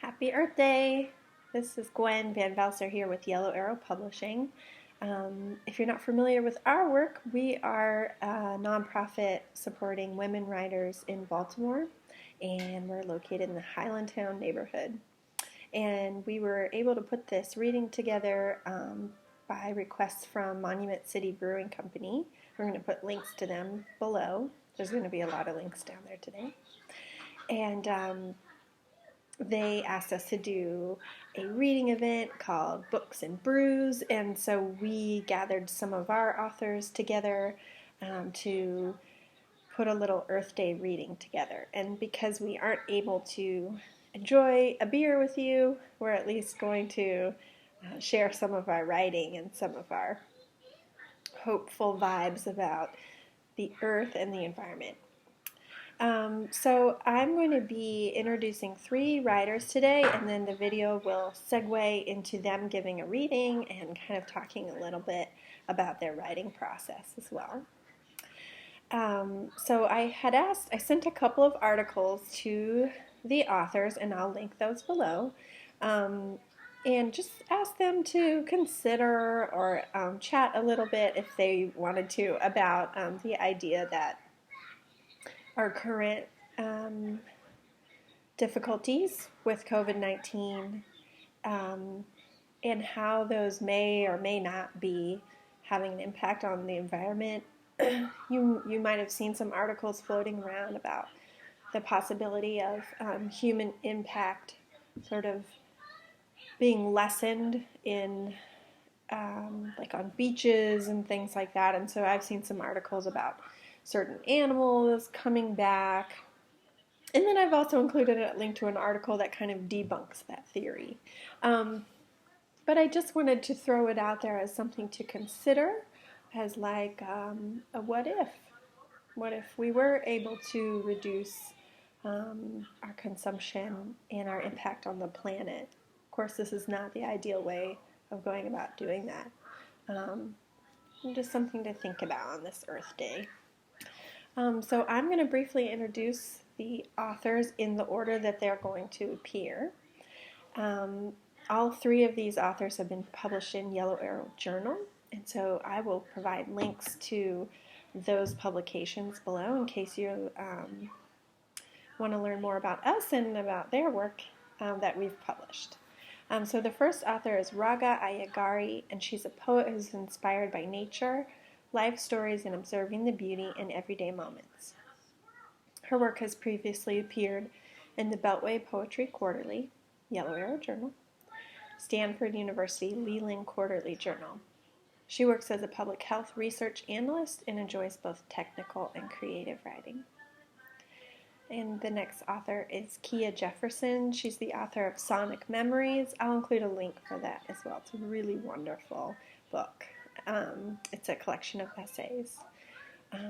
Happy Earth Day! This is Gwen Van Velser here with Yellow Arrow Publishing. If you're not familiar with our work, we are a nonprofit supporting women writers in Baltimore, and we're located in the Highlandtown neighborhood. And we were able to put this reading together by request from Monument City Brewing Co. We're going to put links to them below. There's going to be a lot of links down there today. And they asked us to do a reading event called Books and Brews, and so we gathered some of our authors together to put a little Earth Day reading together. And because we aren't able to enjoy a beer with you, we're at least going to share some of our writing and some of our hopeful vibes about the earth and the environment. So I'm going to be introducing 3 writers today, and then the video will segue into them giving a reading and kind of talking a little bit about their writing process as well. So I sent a couple of articles to the authors, and I'll link those below, and just ask them to consider or chat a little bit if they wanted to about the idea that our current difficulties with COVID-19 and how those may or may not be having an impact on the environment. You might have seen some articles floating around about the possibility of human impact sort of being lessened in like on beaches and things like that. And so I've seen some articles about certain animals coming back. And then I've also included a link to an article that kind of debunks that theory. But I just wanted to throw it out there as something to consider, as like a what if. What if we were able to reduce our consumption and our impact on the planet? Of course, this is not the ideal way of going about doing that. Just something to think about on this Earth Day. So I'm going to briefly introduce the authors in the order that they're going to appear. All 3 of these authors have been published in Yellow Arrow Journal, and so I will provide links to those publications below in case you want to learn more about us and about their work that we've published. So the first author is Prabu Ayyagari, and she's a poet who's inspired by nature, life stories, and observing the beauty in everyday moments. Her work has previously appeared in the Beltway Poetry Quarterly, Yellow Arrow Journal, Stanford University Leland Quarterly Journal. She works as a public health research analyst and enjoys both technical and creative writing. And the next author is Cija Jefferson. She's the author of Sonic Memories. I'll include a link for that as well. It's a really wonderful book. It's a collection of essays.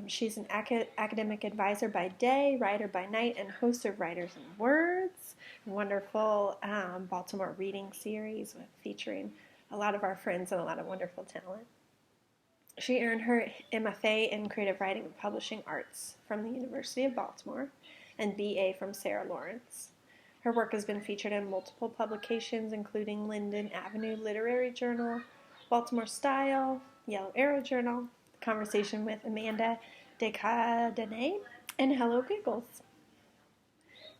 She's an academic advisor by day, writer by night, and host of Writers and Words, a wonderful Baltimore reading series featuring a lot of our friends and a lot of wonderful talent. She earned her MFA in Creative Writing and Publishing Arts from the University of Baltimore and BA from Sarah Lawrence. Her work has been featured in multiple publications, including Linden Avenue Literary Journal, Baltimore Style, Yellow Arrow Journal, Conversation with Amanda Descadenet, and Hello Giggles.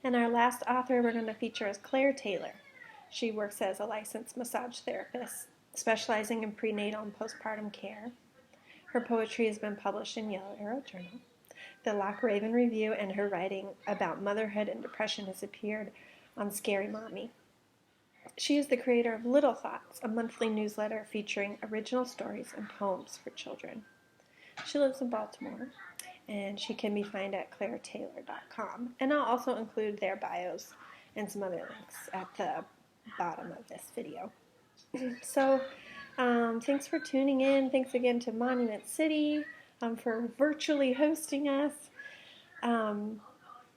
And our last author we're going to feature is Claire Taylor. She works as a licensed massage therapist, specializing in prenatal and postpartum care. Her poetry has been published in Yellow Arrow Journal, the Lock Raven Review, and her writing about motherhood and depression has appeared on Scary Mommy. She is the creator of Little Thoughts, a monthly newsletter featuring original stories and poems for children. She lives in Baltimore, and she can be found at clairetaylor.com. And I'll also include their bios and some other links at the bottom of this video. So, thanks for tuning in. Thanks again to Monument City for virtually hosting us.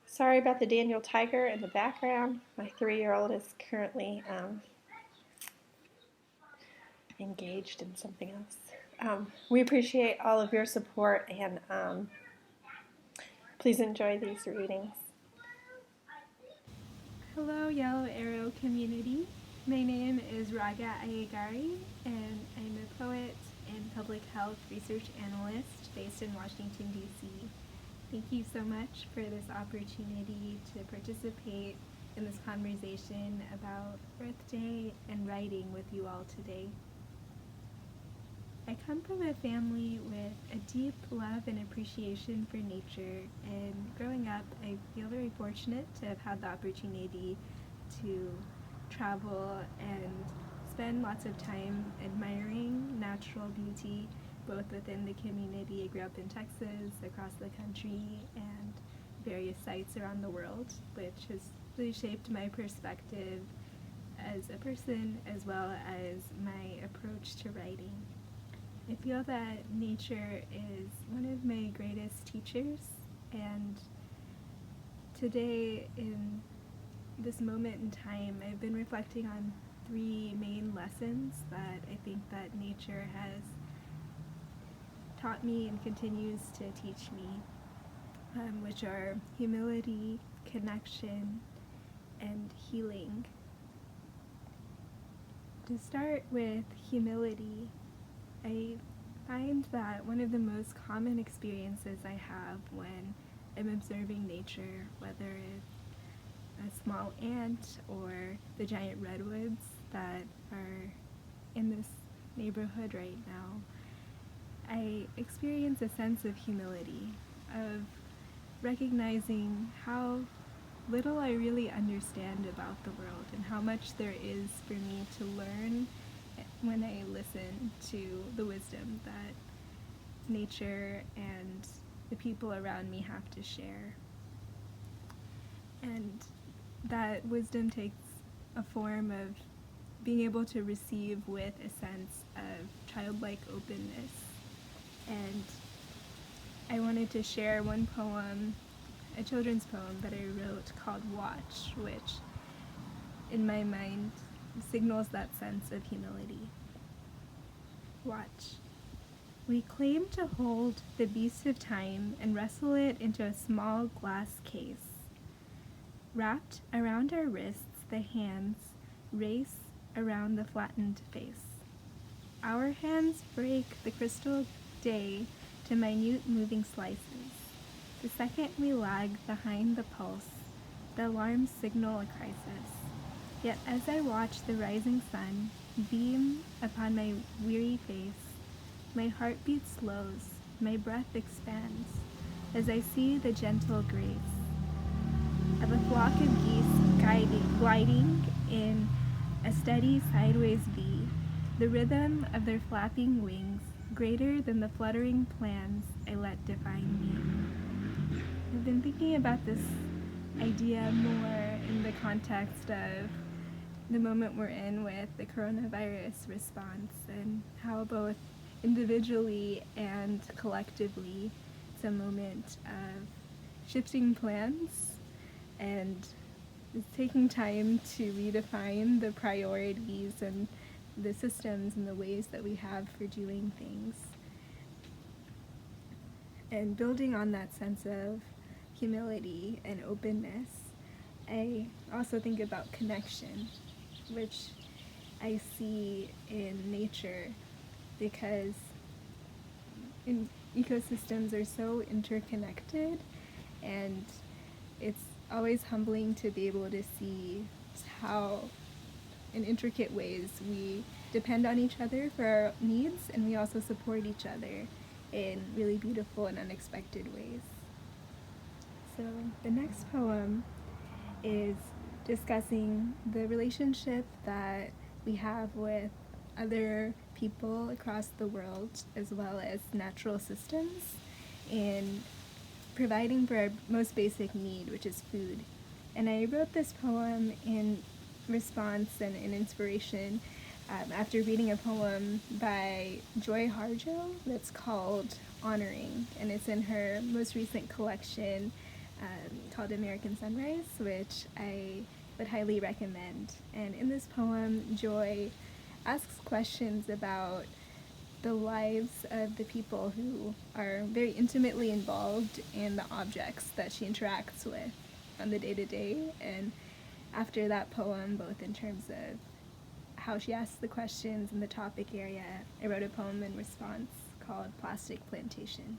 Sorry about the Daniel Tiger in the background. My 3-year-old is currently engaged in something else. We appreciate all of your support, and please enjoy these readings. Hello, Yellow Arrow community. My name is Raga Ayyagari, and I'm a poet and public health research analyst based in Washington, D.C. Thank you so much for this opportunity to participate in this conversation about Earth Day and writing with you all today. I come from a family with a deep love and appreciation for nature, and growing up, I feel very fortunate to have had the opportunity to travel and spend lots of time admiring natural beauty, both within the community. I grew up in Texas, across the country, and various sites around the world, which has really shaped my perspective as a person as well as my approach to writing. I feel that nature is one of my greatest teachers, and today, in this moment in time, I've been reflecting on three main lessons that I think that nature has taught me and continues to teach me, which are humility, connection, and healing. To start with humility, I find that one of the most common experiences I have when I'm observing nature, whether it's a small ant or the giant redwoods that are in this neighborhood right now, I experience a sense of humility, of recognizing how little I really understand about the world and how much there is for me to learn when I listen to the wisdom that nature and the people around me have to share. And that wisdom takes a form of being able to receive with a sense of childlike openness. And I wanted to share one poem, a children's poem that I wrote called Watch, which in my mind signals that sense of humility. Watch. We claim to hold the beast of time and wrestle it into a small glass case. Wrapped around our wrists, the hands race around the flattened face. Our hands break the crystal day to minute moving slices. The second we lag behind the pulse, the alarms signal a crisis. Yet as I watch the rising sun beam upon my weary face, my heartbeat slows, my breath expands, as I see the gentle grace of a flock of geese gliding in a steady sideways V, the rhythm of their flapping wings greater than the fluttering plans I let define me. I've been thinking about this idea more in the context of the moment we're in with the coronavirus response and how both individually and collectively it's a moment of shifting plans and taking time to redefine the priorities and the systems and the ways that we have for doing things. And building on that sense of humility and openness, I also think about connection, which I see in nature because ecosystems are so interconnected, and it's always humbling to be able to see how in intricate ways we depend on each other for our needs, and we also support each other in really beautiful and unexpected ways. So the next poem is discussing the relationship that we have with other people across the world, as well as natural systems, in providing for our most basic need, which is food. And I wrote this poem in response and in inspiration after reading a poem by Joy Harjo that's called Honoring, and it's in her most recent collection called American Sunrise, which I would highly recommend. And in this poem, Joy asks questions about the lives of the people who are very intimately involved in the objects that she interacts with on the day-to-day, and after that poem, both in terms of how she asked the questions and the topic area, I wrote a poem in response called Plastic Plantation.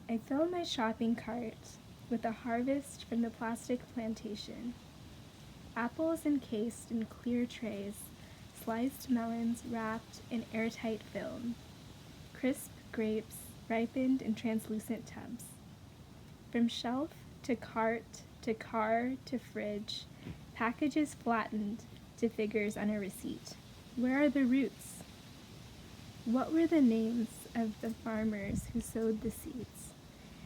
I fill my shopping cart with a harvest from the plastic plantation. Apples encased in clear trays, sliced melons wrapped in airtight film, crisp grapes ripened in translucent tubs. From shelf to cart to car to fridge, packages flattened to figures on a receipt. Where are the roots? What were the names of the farmers who sowed the seeds?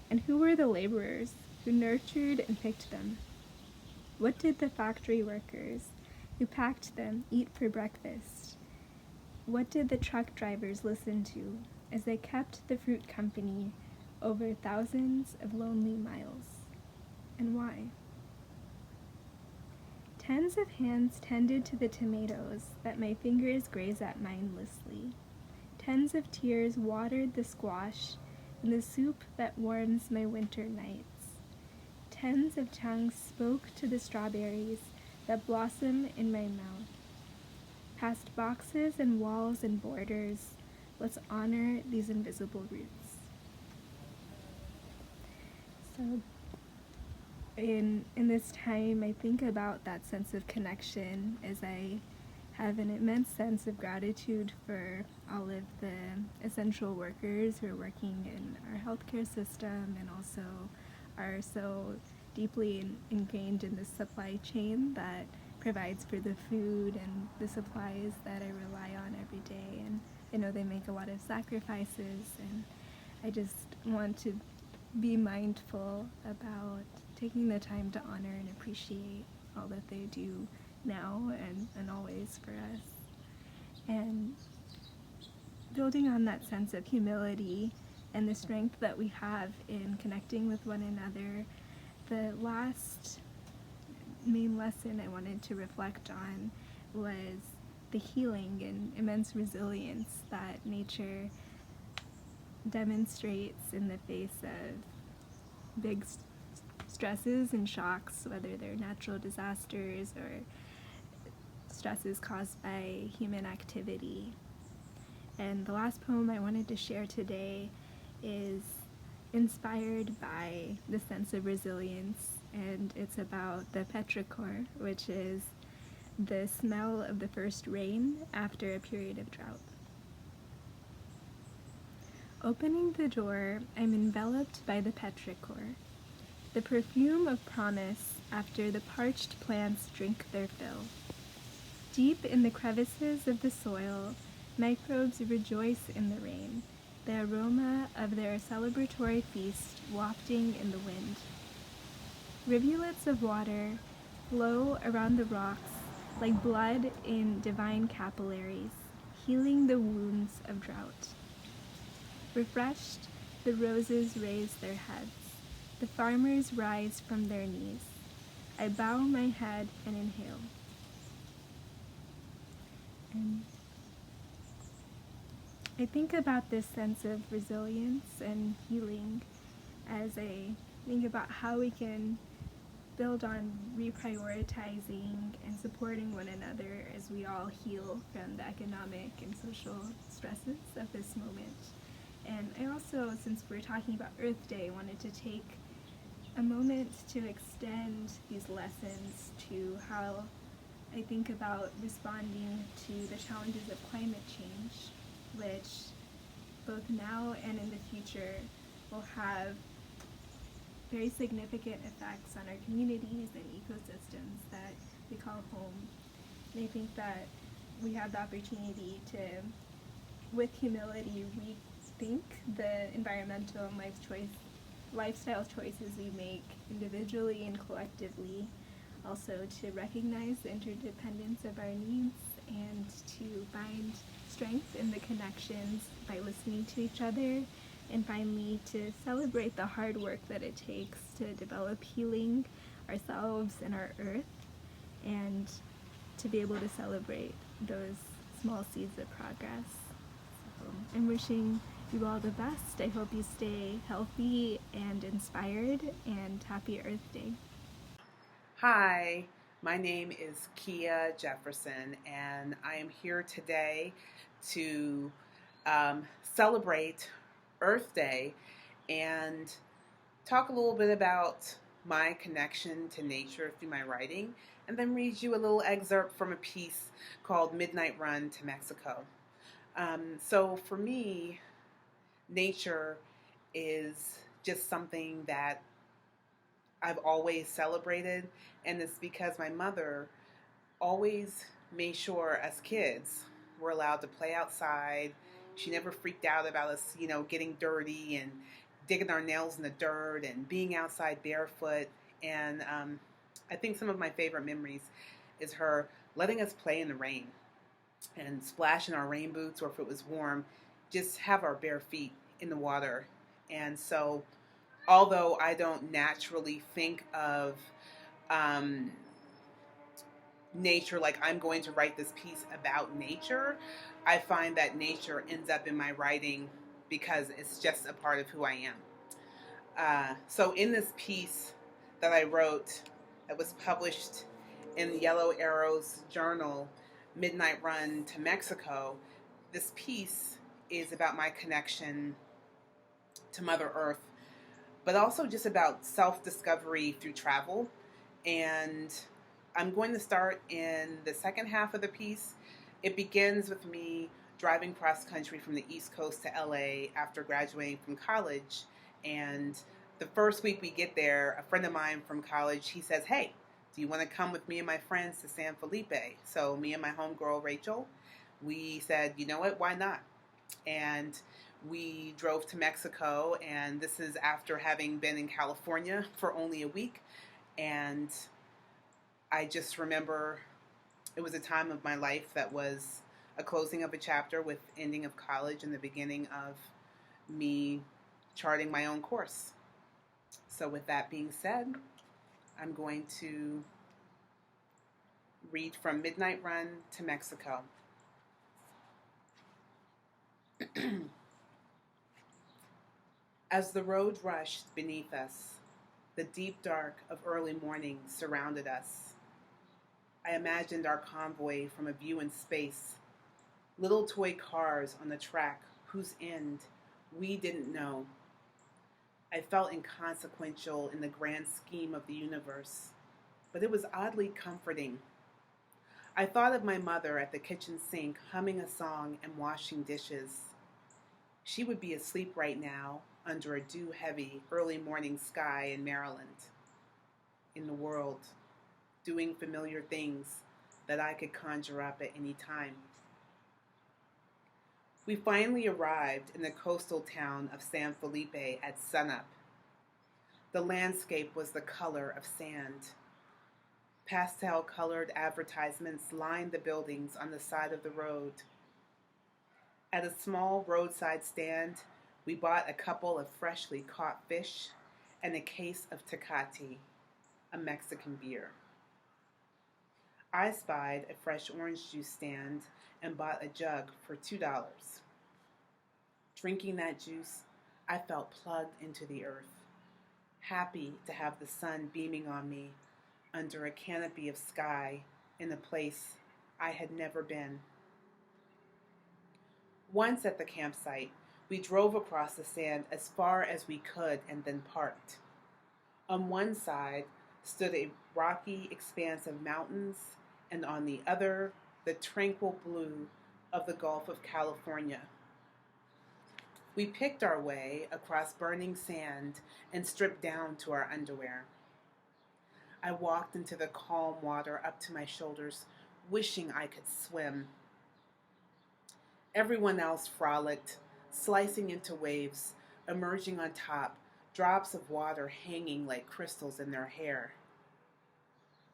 And who were the laborers who nurtured and picked them? What did the factory workers who packed them eat for breakfast? What did the truck drivers listen to as they kept the fruit company over thousands of lonely miles? And why? Tens of hands tended to the tomatoes that my fingers graze at mindlessly. Tens of tears watered the squash and the soup that warms my winter nights. Tens of tongues spoke to the strawberries that blossom in my mouth. Past boxes and walls and borders, let's honor these invisible roots. So in this time, I think about that sense of connection as I have an immense sense of gratitude for all of the essential workers who are working in our healthcare system and also are so deeply ingrained in the supply chain that provides for the food and the supplies that I rely on every day. And I know they make a lot of sacrifices, and I just want to be mindful about taking the time to honor and appreciate all that they do now and always for us. And building on that sense of humility and the strength that we have in connecting with one another, the last main lesson I wanted to reflect on was the healing and immense resilience that nature demonstrates in the face of big stresses and shocks, whether they're natural disasters or stresses caused by human activity. And the last poem I wanted to share today is inspired by the sense of resilience, and it's about the petrichor, which is the smell of the first rain after a period of drought. Opening the door, I'm enveloped by the petrichor, the perfume of promise after the parched plants drink their fill. Deep in the crevices of the soil, microbes rejoice in the rain, the aroma of their celebratory feast wafting in the wind. Rivulets of water flow around the rocks like blood in divine capillaries, healing the wounds of drought. Refreshed, the roses raise their heads. The farmers rise from their knees. I bow my head and inhale. And I think about this sense of resilience and healing as I think about how we can build on reprioritizing and supporting one another as we all heal from the economic and social stresses of this moment. And I also, since we're talking about Earth Day, wanted to take a moment to extend these lessons to how I think about responding to the challenges of climate change, which both now and in the future will have very significant effects on our communities and ecosystems that we call home. And I think that we have the opportunity to, with humility, rethink the environmental and lifestyle choices we make individually and collectively, also to recognize the interdependence of our needs and to find strength in the connections by listening to each other, and finally to celebrate the hard work that it takes to develop healing ourselves and our earth, and to be able to celebrate those small seeds of progress. So I'm wishing you all the best. I hope you stay healthy and inspired, and happy Earth Day. Hi, my name is Cija Jefferson, and I am here today to celebrate Earth Day and talk a little bit about my connection to nature through my writing, and then read you a little excerpt from a piece called Midnight Run to Mexico. So, for me, nature is just something that I've always celebrated, and it's because my mother always made sure as kids we're allowed to play outside. She never freaked out about us, getting dirty and digging our nails in the dirt and being outside barefoot. And I think some of my favorite memories is her letting us play in the rain and splash in our rain boots, or if it was warm, just have our bare feet in the water. And so, although I don't naturally think of um, nature like I'm going to write this piece about nature, I find that nature ends up in my writing because it's just a part of who I am. So in this piece that I wrote that was published in Yellow Arrow's journal, Midnight Run to Mexico, this piece is about my connection to Mother Earth, but also just about self-discovery through travel. And I'm going to start in the second half of the piece. It begins with me driving cross country from the East Coast to LA after graduating from college. And the first week we get there, a friend of mine from college, he says, "Hey, do you want to come with me and my friends to San Felipe?" So me and my homegirl, Rachel, we said, you know what, why not? And we drove to Mexico, and this is after having been in California for only a week. And I just remember it was a time of my life that was a closing of a chapter with ending of college and the beginning of me charting my own course. So with that being said, I'm going to read from Midnight Run to Mexico. As the road rushed beneath us, the deep dark of early morning surrounded us. I imagined our convoy from a view in space, little toy cars on the track whose end we didn't know. I felt inconsequential in the grand scheme of the universe, but it was oddly comforting. I thought of my mother at the kitchen sink humming a song and washing dishes. She would be asleep right now under a dew-heavy early morning sky in Maryland, in the world, doing familiar things that I could conjure up at any time. We finally arrived in the coastal town of San Felipe at sunup. The landscape was the color of sand. Pastel-colored advertisements lined the buildings on the side of the road. At a small roadside stand, we bought a couple of freshly caught fish and a case of Tecate, a Mexican beer. I spied a fresh orange juice stand and bought a jug for $2. Drinking that juice, I felt plugged into the earth, happy to have the sun beaming on me under a canopy of sky in a place I had never been. Once at the campsite, we drove across the sand as far as we could and then parked. On one side stood a rocky expanse of mountains, and on the other, the tranquil blue of the Gulf of California. We picked our way across burning sand and stripped down to our underwear. I walked into the calm water up to my shoulders, wishing I could swim. Everyone else frolicked, slicing into waves, emerging on top, drops of water hanging like crystals in their hair.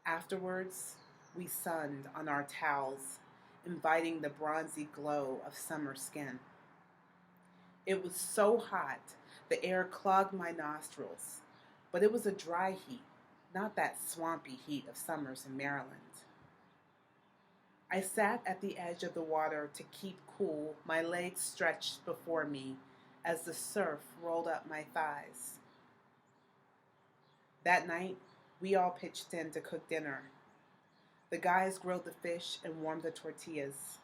Afterwards, we sunned on our towels, inviting the bronzy glow of summer skin. It was so hot, the air clogged my nostrils, but it was a dry heat, not that swampy heat of summers in Maryland. I sat at the edge of the water to keep cool, my legs stretched before me as the surf rolled up my thighs. That night, we all pitched in to cook dinner. The guys grilled the fish and warmed the tortillas.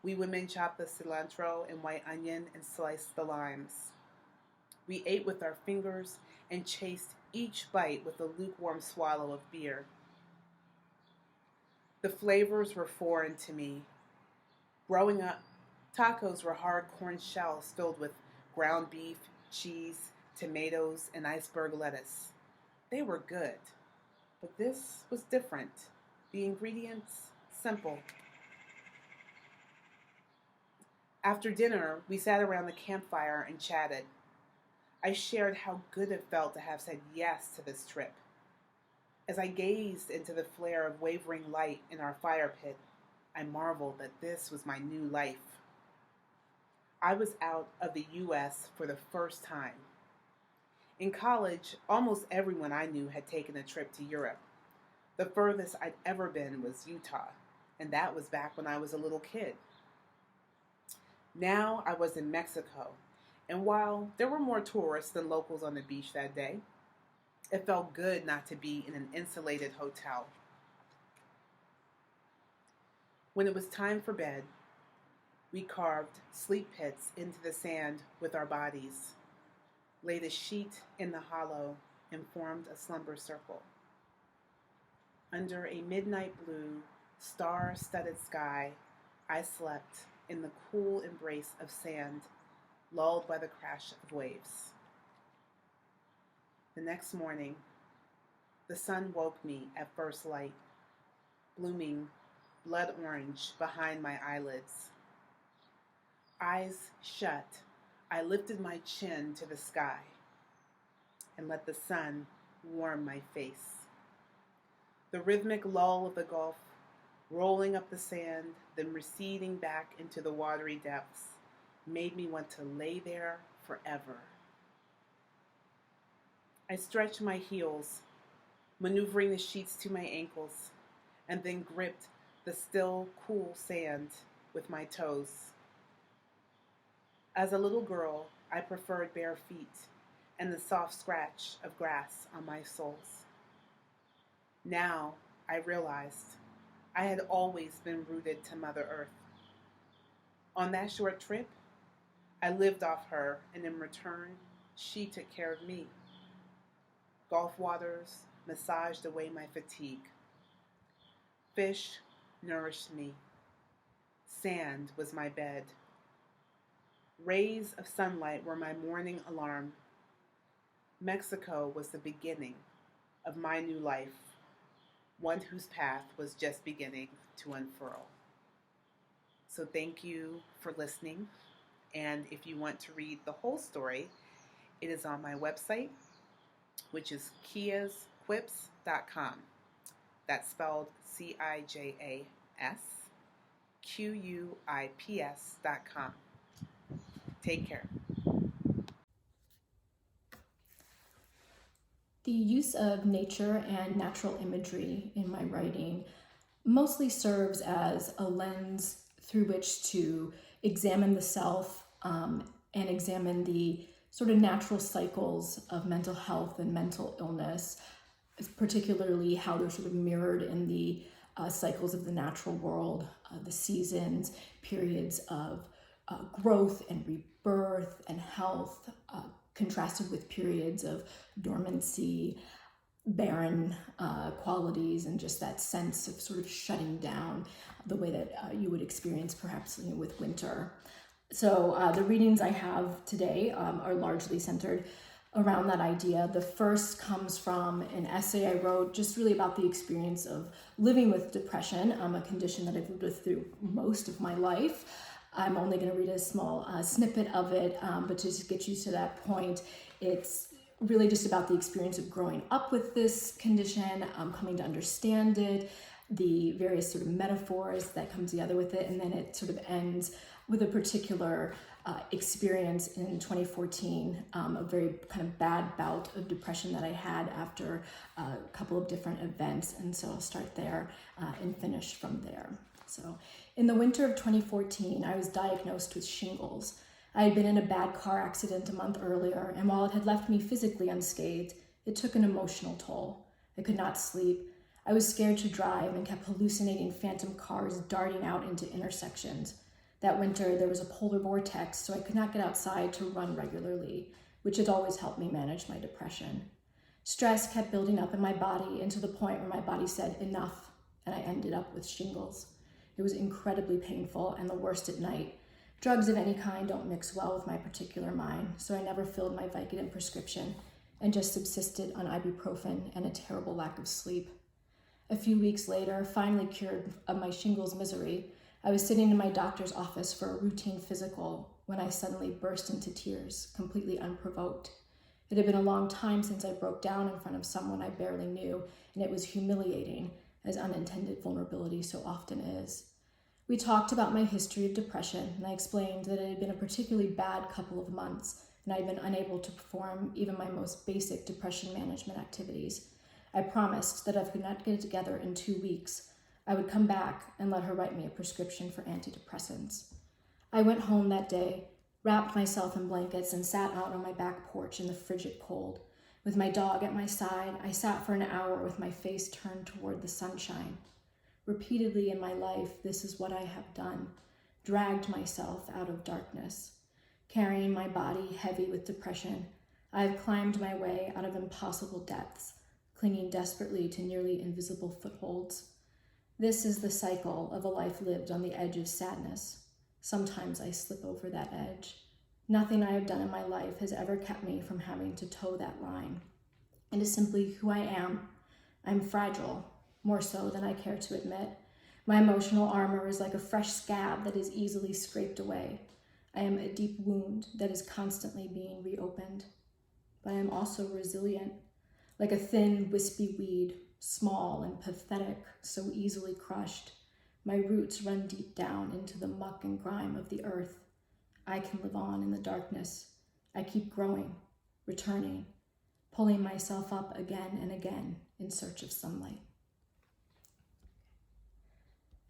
We women chopped the cilantro and white onion and sliced the limes. We ate with our fingers and chased each bite with a lukewarm swallow of beer. The flavors were foreign to me. Growing up, tacos were hard corn shells filled with ground beef, cheese, tomatoes, and iceberg lettuce. They were good, but this was different. The ingredients, simple. After dinner, we sat around the campfire and chatted. I shared how good it felt to have said yes to this trip. As I gazed into the flare of wavering light in our fire pit, I marveled that this was my new life. I was out of the U.S. for the first time. In college, almost everyone I knew had taken a trip to Europe. The furthest I'd ever been was Utah, and that was back when I was a little kid. Now I was in Mexico, and while there were more tourists than locals on the beach that day, it felt good not to be in an insulated hotel. When it was time for bed, we carved sleep pits into the sand with our bodies, laid a sheet in the hollow, and formed a slumber circle. Under a midnight blue, star-studded sky, I slept in the cool embrace of sand, lulled by the crash of waves. The next morning, the sun woke me at first light, blooming blood orange behind my eyelids. Eyes shut, I lifted my chin to the sky and let the sun warm my face. The rhythmic lull of the Gulf, rolling up the sand, then receding back into the watery depths, made me want to lay there forever. I stretched my heels, maneuvering the sheets to my ankles, and then gripped the still, cool sand with my toes. As a little girl, I preferred bare feet and the soft scratch of grass on my soles. Now I realized I had always been rooted to Mother Earth. On that short trip, I lived off her, and in return, she took care of me. Gulf waters massaged away my fatigue. Fish nourished me. Sand was my bed. Rays of sunlight were my morning alarm. Mexico was the beginning of my new life, one whose path was just beginning to unfurl. So thank you for listening, and if you want to read the whole story, it is on my website, which is kijasquips.com. That's spelled CIJASQUIPS.com. Take care. The use of nature and natural imagery in my writing mostly serves as a lens through which to examine the self and examine the sort of natural cycles of mental health and mental illness, particularly how they're sort of mirrored in the cycles of the natural world, the seasons, periods of growth and rebirth and health, contrasted with periods of dormancy, barren qualities, and just that sense of sort of shutting down, the way that you would experience perhaps with winter. So the readings I have today are largely centered around that idea. The first comes from an essay I wrote just really about the experience of living with depression, a condition that I've lived with through most of my life. I'm only going to read a small snippet of it, but to just get you to that point, it's really just about the experience of growing up with this condition, coming to understand it, the various sort of metaphors that come together with it, and then it sort of ends with a particular experience in 2014, a very kind of bad bout of depression that I had after a couple of different events. And so I'll start there and finish from there. So in the winter of 2014, I was diagnosed with shingles. I had been in a bad car accident a month earlier, and while it had left me physically unscathed, it took an emotional toll. I could not sleep. I was scared to drive and kept hallucinating phantom cars darting out into intersections. That winter, there was a polar vortex, so I could not get outside to run regularly, which had always helped me manage my depression. Stress kept building up in my body, and to the point where my body said enough, and I ended up with shingles. It was incredibly painful and the worst at night. Drugs of any kind don't mix well with my particular mind, so I never filled my Vicodin prescription and just subsisted on ibuprofen and a terrible lack of sleep. A few weeks later, finally cured of my shingles misery, I was sitting in my doctor's office for a routine physical when I suddenly burst into tears, completely unprovoked. It had been a long time since I broke down in front of someone I barely knew, and it was humiliating, as unintended vulnerability so often is. We talked about my history of depression, and I explained that it had been a particularly bad couple of months, and I had been unable to perform even my most basic depression management activities. I promised that if I could not get it together in 2 weeks, I would come back and let her write me a prescription for antidepressants. I went home that day, wrapped myself in blankets, and sat out on my back porch in the frigid cold. With my dog at my side, I sat for an hour with my face turned toward the sunshine. Repeatedly in my life, this is what I have done, dragged myself out of darkness. Carrying my body heavy with depression, I have climbed my way out of impossible depths, clinging desperately to nearly invisible footholds. This is the cycle of a life lived on the edge of sadness. Sometimes I slip over that edge. Nothing I have done in my life has ever kept me from having to toe that line. It is simply who I am. I'm fragile, more so than I care to admit. My emotional armor is like a fresh scab that is easily scraped away. I am a deep wound that is constantly being reopened. But I am also resilient, like a thin, wispy weed, small and pathetic, so easily crushed. My roots run deep down into the muck and grime of the earth. I can live on in the darkness. I keep growing, returning, pulling myself up again and again in search of sunlight.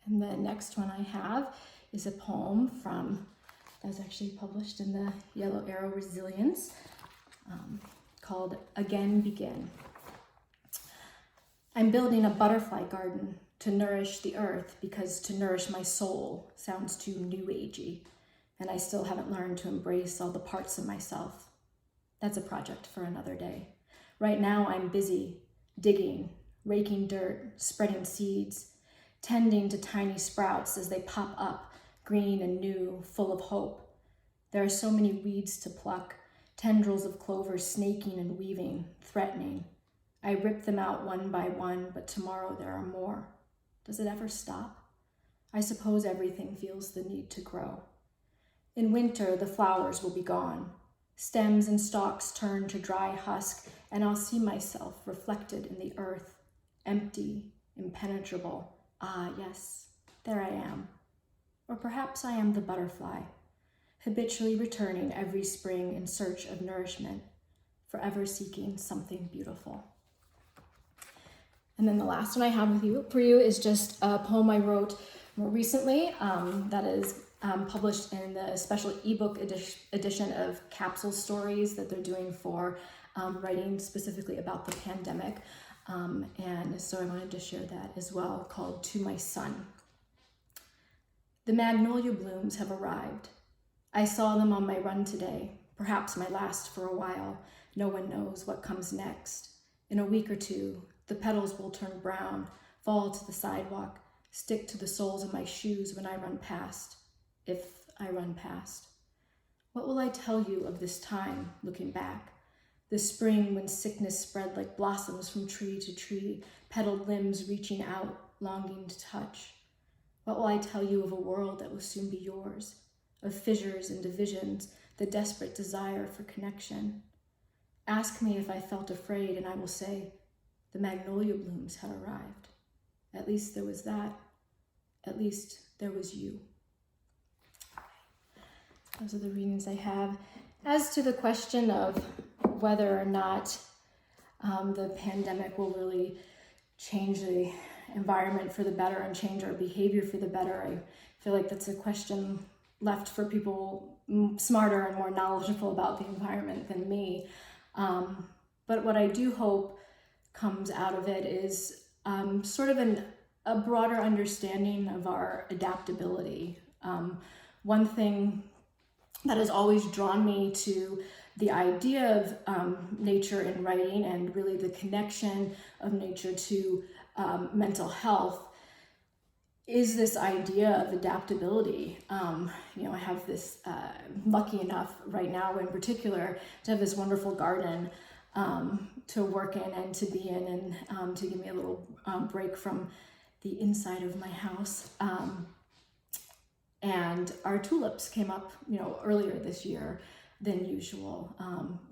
And the next one I have is a poem that was actually published in the Yellow Arrow Resilience, called Again Begin. I'm building a butterfly garden to nourish the earth because to nourish my soul sounds too new agey, and I still haven't learned to embrace all the parts of myself. That's a project for another day. Right now I'm busy digging, raking dirt, spreading seeds, tending to tiny sprouts as they pop up, green and new, full of hope. There are so many weeds to pluck, tendrils of clover snaking and weaving, threatening. I rip them out one by one, but tomorrow there are more. Does it ever stop? I suppose everything feels the need to grow. In winter, the flowers will be gone. Stems and stalks turn to dry husk, and I'll see myself reflected in the earth, empty, impenetrable. Ah, yes, there I am. Or perhaps I am the butterfly, habitually returning every spring in search of nourishment, forever seeking something beautiful. And then the last one I have for you is just a poem I wrote more recently that is published in the special ebook edition of capsule stories that they're doing for writing specifically about the pandemic. And so I wanted to share that as well, called To My Son. The magnolia blooms have arrived. I saw them on my run today, perhaps my last for a while. No one knows what comes next. In a week or two, the petals will turn brown, fall to the sidewalk, stick to the soles of my shoes when I run past, if I run past. What will I tell you of this time, looking back? The spring when sickness spread like blossoms from tree to tree, petaled limbs reaching out, longing to touch. What will I tell you of a world that will soon be yours, of fissures and divisions, the desperate desire for connection? Ask me if I felt afraid, and I will say, the magnolia blooms had arrived. At least there was that. At least there was you. Those are the readings I have. As to the question of whether or not the pandemic will really change the environment for the better and change our behavior for the better, I feel like that's a question left for people smarter and more knowledgeable about the environment than me. But what I do hope comes out of it is sort of a broader understanding of our adaptability. One thing that has always drawn me to the idea of nature in writing, and really the connection of nature to mental health, is this idea of adaptability. I have this, lucky enough right now in particular to have this wonderful garden to work in and to be in, and to give me a little break from the inside of my house. And our tulips came up, earlier this year than usual,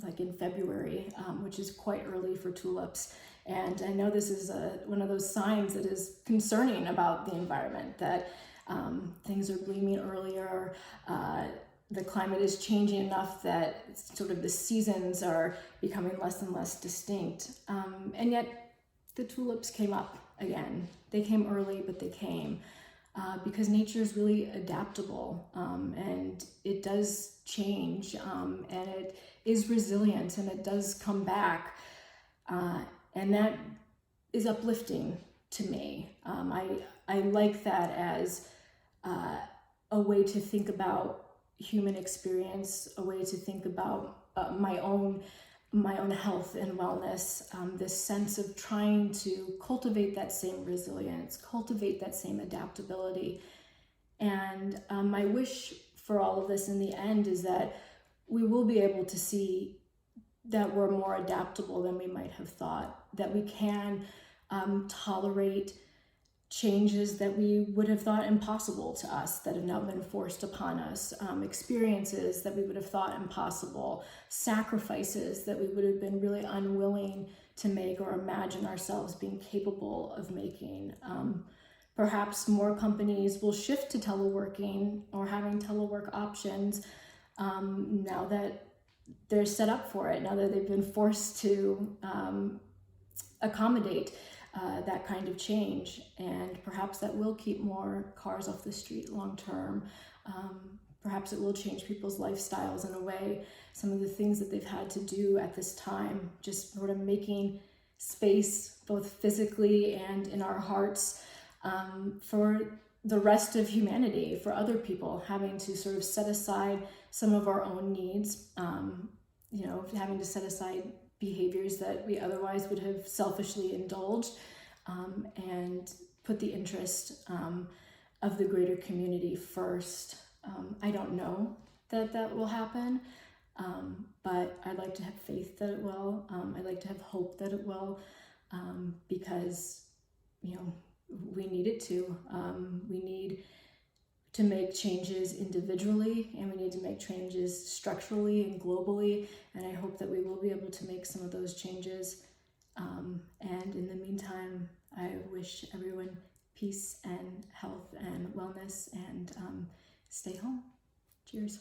like in February, which is quite early for tulips. And I know this is one of those signs that is concerning about the environment, that things are blooming earlier. The climate is changing enough that sort of the seasons are becoming less and less distinct. And yet the tulips came up again. They came early, but they came. Because nature is really adaptable, and it does change, and it is resilient, and it does come back, and that is uplifting to me. I like that as a way to think about human experience, a way to think about my own health and wellness, this sense of trying to cultivate that same resilience, cultivate that same adaptability. And my wish for all of this in the end is that we will be able to see that we're more adaptable than we might have thought, that we can tolerate changes that we would have thought impossible to us, that have now been forced upon us, experiences that we would have thought impossible, sacrifices that we would have been really unwilling to make or imagine ourselves being capable of making. Perhaps more companies will shift to teleworking or having telework options now that they're set up for it, now that they've been forced to accommodate that kind of change. And perhaps that will keep more cars off the street long term. Perhaps it will change people's lifestyles in a way. Some of the things that they've had to do at this time, just sort of making space both physically and in our hearts for the rest of humanity, for other people, having to sort of set aside some of our own needs, having to set aside behaviors that we otherwise would have selfishly indulged, and put the interest of the greater community first. I don't know that will happen, but I'd like to have faith that it will. I'd like to have hope that it will, because we need it to. We need to make changes individually, and we need to make changes structurally and globally, and I hope that we will be able to make some of those changes. And in the meantime, I wish everyone peace and health and wellness, and stay home. Cheers.